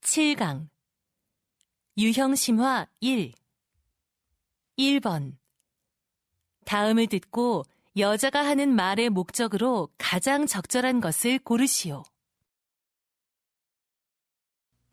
7강 유형심화 1 1번 다음을 듣고 여자가 하는 말의 목적으로 가장 적절한 것을 고르시오.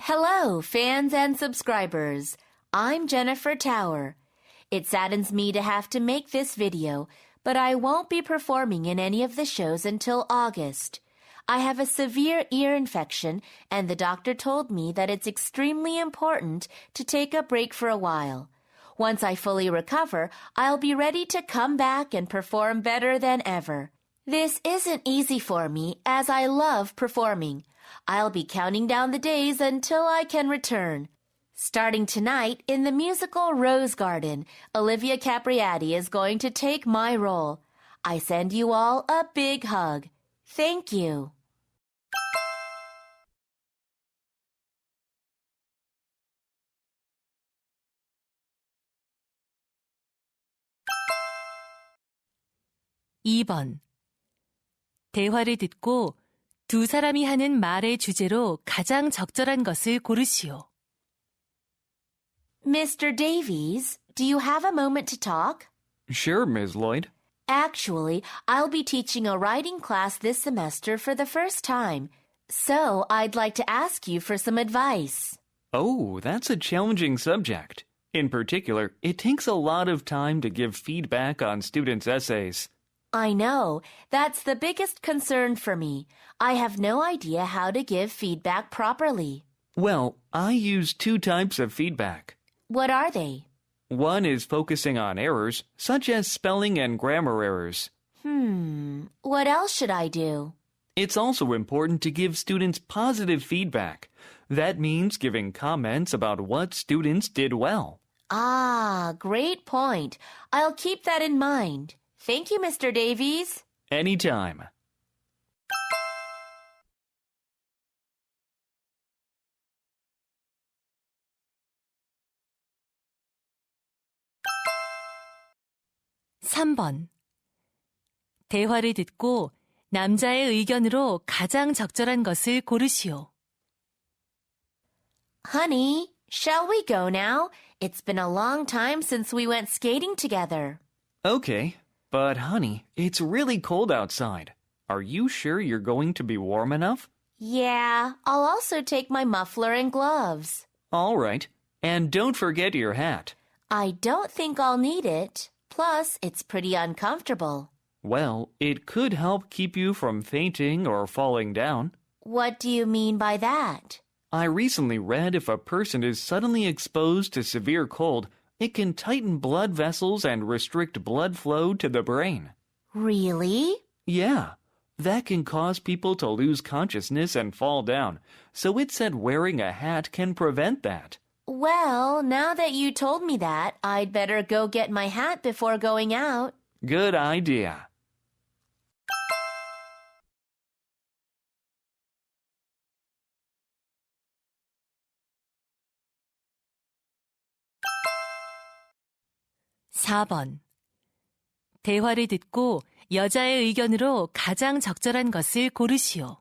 Hello, fans and subscribers. I'm Jennifer Tower. It saddens me to have to make this video, but I won't be performing in any of the shows until August. I have a severe ear infection, and the doctor told me that it's extremely important to take a break for a while. Once I fully recover, I'll be ready to come back and perform better than ever. This isn't easy for me, as I love performing. I'll be counting down the days until I can return. Starting tonight, in the musical Rose Garden, Olivia Capriati is going to take my role. I send you all a big hug. Thank you. (2번) 대화를 듣고 두 사람이 하는 말의 주제로 가장 적절한 것을 고르시오. Mr. Davies, do you have a moment to talk? Sure, Ms. Lloyd. Actually, I'll be teaching a writing class this semester for the first time, so I'd like to ask you for some advice. Oh, that's a challenging subject. In particular, it takes a lot of time to give feedback on students' essays. I know. That's the biggest concern for me. I have no idea how to give feedback properly. Well, I use two types of feedback. What are they? One is focusing on errors, such as spelling and grammar errors. What else should I do? It's also important to give students positive feedback. That means giving comments about what students did well. Ah, great point. I'll keep that in mind. Thank you, Mr. Davies. Anytime. (3번) 대화를 듣고 남자의 의견으로 가장 적절한 것을 고르시오. Honey, shall we go now? It's been a long time since we went skating together. Okay, but honey, it's really cold outside. Are you sure you're going to be warm enough? Yeah, I'll also take my muffler and gloves. All right, and don't forget your hat. I don't think I'll need it. Plus, it's pretty uncomfortable. Well, it could help keep you from fainting or falling down. What do you mean by that? I recently read if a person is suddenly exposed to severe cold, it can tighten blood vessels and restrict blood flow to the brain. Really? Yeah, that can cause people to lose consciousness and fall down, so it said wearing a hat can prevent that. Well, now that you told me that, I'd better go get my hat before going out. Good idea. (4번) 대화를 듣고 여자의 의견으로 가장 적절한 것을 고르시오.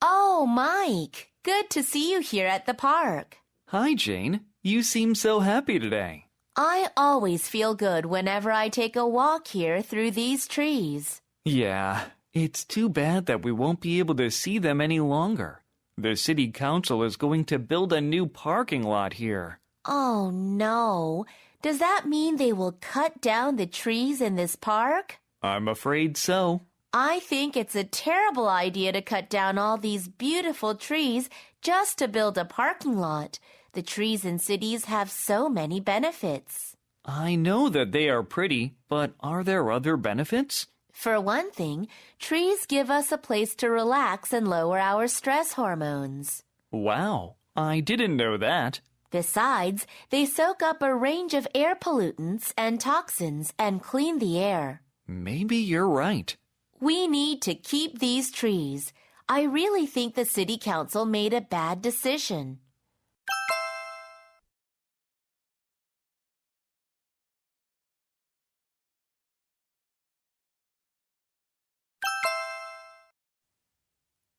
Oh, Mike, good to see you here at the park. Hi, Jane. You seem so happy today. I always feel good whenever I take a walk here through these trees. Yeah, it's too bad that we won't be able to see them any longer. The city council is going to build a new parking lot here. Oh, no. Does that mean they will cut down the trees in this park? I'm afraid so. I think it's a terrible idea to cut down all these beautiful trees just to build a parking lot. The trees in cities have so many benefits. I know that they are pretty, but are there other benefits? For one thing, trees give us a place to relax and lower our stress hormones. Wow, I didn't know that. Besides, they soak up a range of air pollutants and toxins and clean the air. Maybe you're right. We need to keep these trees. I really think the city council made a bad decision.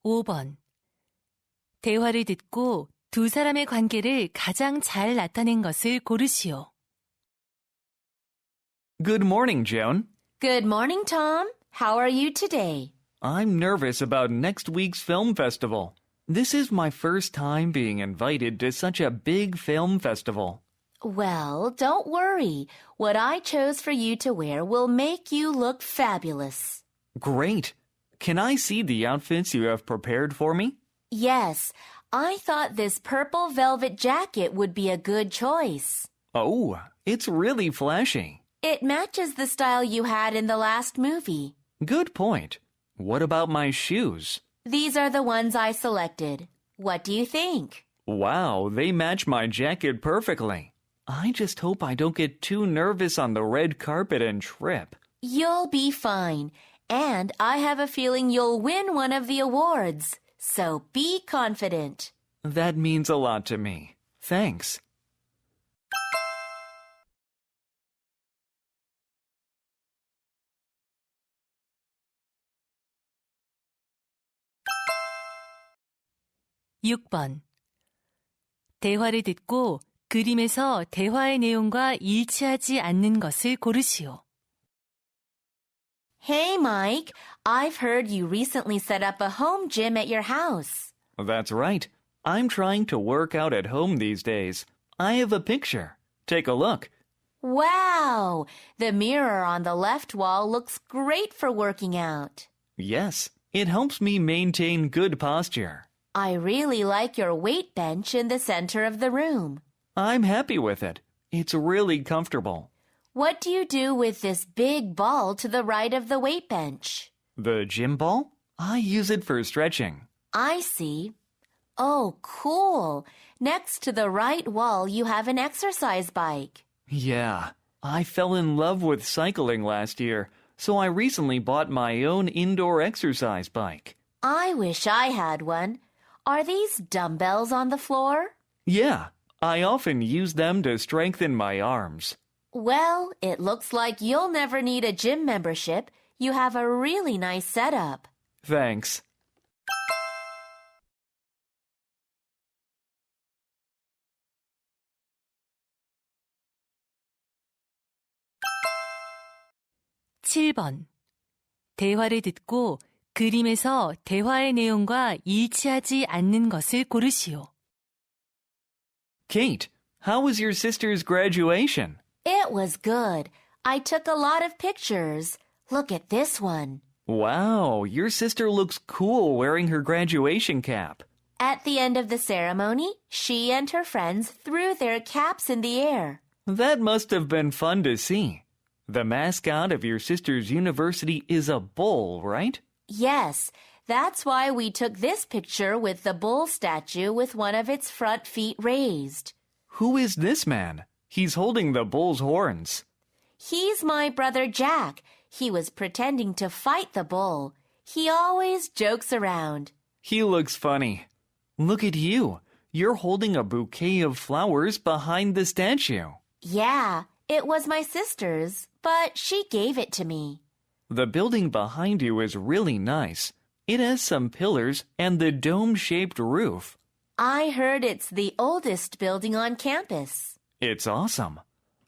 (5번) 대화를 듣고 두 사람의 관계를 가장 잘 나타낸 것을 고르시오. Good morning, Joan. Good morning, Tom. How are you today? I'm nervous about next week's film festival. This is my first time being invited to such a big film festival. Well, don't worry. What I chose for you to wear will make you look fabulous. Great. Can I see the outfits you have prepared for me? Yes, I thought this purple velvet jacket would be a good choice. Oh, it's really flashy. It matches the style you had in the last movie. Good point. What about my shoes? These are the ones I selected. What do you think? Wow, they match my jacket perfectly. I just hope I don't get too nervous on the red carpet and trip. You'll be fine. And I have a feeling you'll win one of the awards. So be confident. That means a lot to me. Thanks. (6번) 대화를 듣고 그림에서 대화의 내용과 일치하지 않는 것을 고르시오. Hey, Mike. I've heard you recently set up a home gym at your house. That's right. I'm trying to work out at home these days. I have a picture. Take a look. Wow! The mirror on the left wall looks great for working out. Yes, it helps me maintain good posture. I really like your weight bench in the center of the room. I'm happy with it. It's really comfortable. What do you do with this big ball to the right of the weight bench? The gym ball? I use it for stretching. I see. Oh, cool. Next to the right wall, you have an exercise bike. Yeah, I fell in love with cycling last year, so I recently bought my own indoor exercise bike. I wish I had one. Are these dumbbells on the floor? Yeah, I often use them to strengthen my arms. Well, it looks like you'll never need a gym membership. You have a really nice setup. Thanks. (7번) 대화를 듣고 그림에서 대화의 내용과 일치하지 않는 것을 고르시오. Kate, how was your sister's graduation? It was good. I took a lot of pictures. Look at this one. Wow, your sister looks cool wearing her graduation cap. At the end of the ceremony, she and her friends threw their caps in the air. That must have been fun to see. The mascot of your sister's university is a bull, right? Yes, that's why we took this picture with the bull statue with one of its front feet raised. Who is this man? He's holding the bull's horns. He's my brother Jack. He was pretending to fight the bull. He always jokes around. He looks funny. Look at you. You're holding a bouquet of flowers behind the statue. Yeah, it was my sister's, but she gave it to me. The building behind you is really nice. It has some pillars and the dome-shaped roof. I heard it's the oldest building on campus. It's awesome.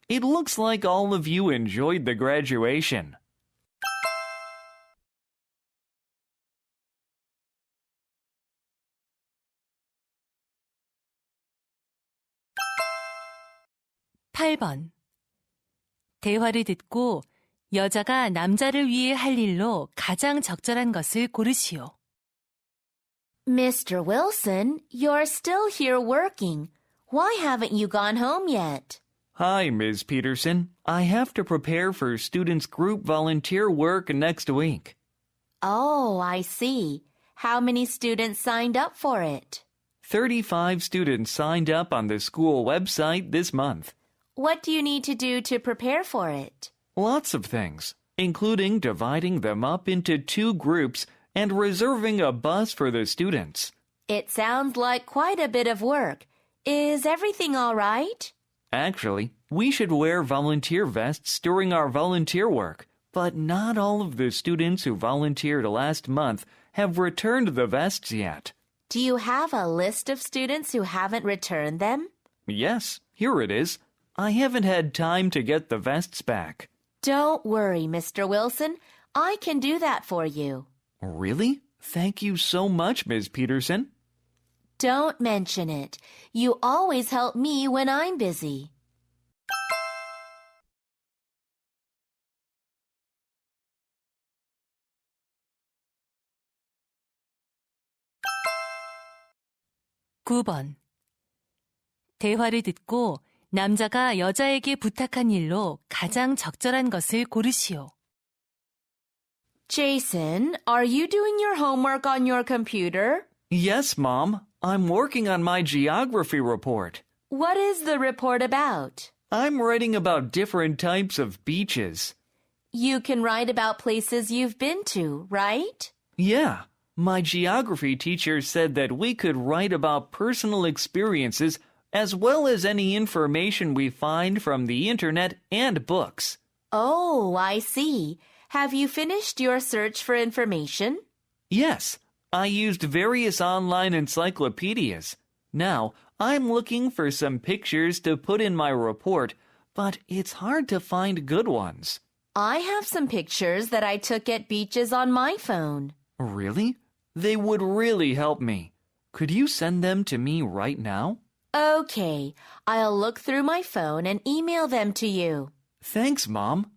It looks like all of you enjoyed the graduation. (8번) 대화를 듣고 여자가 남자를 위해 할 일로 가장 적절한 것을 고르시오. Mr. Wilson, you're still here working. Why haven't you gone home yet? Hi, Ms. Peterson. I have to prepare for students' group volunteer work next week. Oh, I see. How many students signed up for it? 35 students signed up on the school website this month. What do you need to do to prepare for it? Lots of things, including dividing them up into 2 groups and reserving a bus for the students. It sounds like quite a bit of work. Is everything all right? Actually, we should wear volunteer vests during our volunteer work, but not all of the students who volunteered last month have returned the vests yet. Do you have a list of students who haven't returned them? Yes, here it is. I haven't had time to get the vests back. Don't worry, Mr. Wilson. I can do that for you. Really? Thank you so much, Ms. Peterson. Don't mention it. You always help me when I'm busy. (9번) 대화를 듣고 남자가 여자에게 부탁한 일로 가장 적절한 것을 고르시오. Jason, are you doing your homework on your computer? Yes, Mom. I'm working on my geography report. What is the report about? I'm writing about different types of beaches. You can write about places you've been to, right? Yeah, my geography teacher said that we could write about personal experiences as well as any information we find from the internet and books. Oh, I see. Have you finished your search for information? Yes, I used various online encyclopedias. Now, I'm looking for some pictures to put in my report, but it's hard to find good ones. I have some pictures that I took at beaches on my phone. Really? They would really help me. Could you send them to me right now? Okay, I'll look through my phone and email them to you. Thanks, Mom.